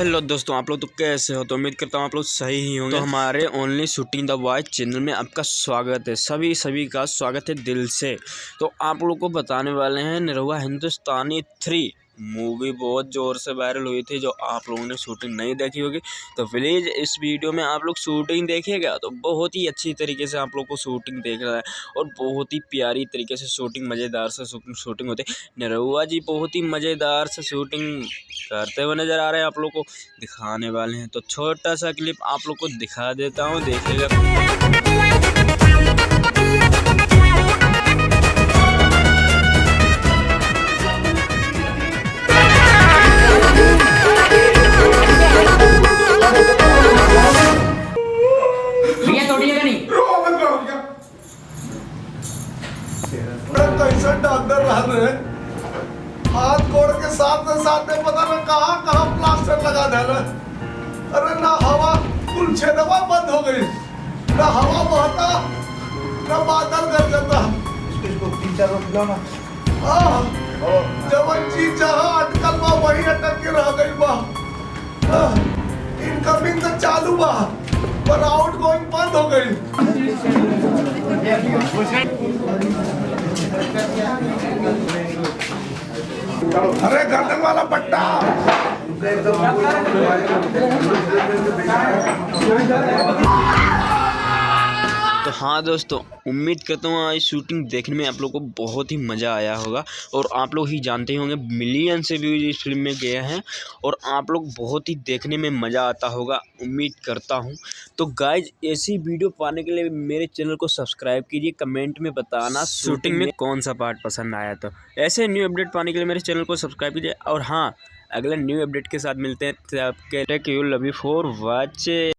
Hello दोस्तों, आप लोग तो कैसे हो? तो उम्मीद करता हूँ आप लोग सही ही होंगे। तो हमारे only shooting the boys channel में आपका स्वागत है। सभी का स्वागत है दिल से। तो आप लोग को बताने वाले हैं निरहुआ हिंदुस्तानी 3 मूवी बहुत ज़ोर से वायरल हुई थी, जो आप लोगों ने शूटिंग नहीं देखी होगी। तो प्लीज़ इस वीडियो में आप लोग शूटिंग देखिएगा, तो बहुत ही अच्छी तरीके से आप लोग को शूटिंग देखना है और बहुत ही प्यारी तरीके से शूटिंग, मज़ेदार से शूटिंग होती है। निरहुआ जी बहुत ही मज़ेदार से शूटिंग करते हुए नज़र आ रहे हैं, आप लोग को दिखाने वाले हैं। तो छोटा सा क्लिप आप लोग को दिखा देता हूँ, देखिएगा। हाथ गोड़ के साथ पता न कहाँ प्लास्टर लगा देना। अरे ना हवा कुल छेदवा बंद हो गई, ना हवा बहता ना बादल गरजता। इसको 3-4 रोज लो ना। जब चीज जहाँ अटकल बा वही अटक के रह गई बा। इनकमिंग तो चालू बा पर आउट गोइंग बंद हो गई। अरे गर्दन वाला पट्टा। तो हाँ दोस्तों, उम्मीद करता हूँ आज शूटिंग देखने में आप लोग को बहुत ही मज़ा आया होगा। और आप लोग ही जानते होंगे मिलियन से व्यूज इस फिल्म में गए हैं और आप लोग बहुत ही देखने में मज़ा आता होगा, उम्मीद करता हूँ। तो गाइज ऐसी वीडियो पाने के लिए मेरे चैनल को सब्सक्राइब कीजिए, कमेंट में बताना शूटिंग में कौन सा पार्ट पसंद आया। तो ऐसे न्यू अपडेट पाने के लिए मेरे चैनल को सब्सक्राइब कीजिए। और हाँ, अगले न्यू अपडेट के साथ मिलते हैं। Thank you, love you for watching.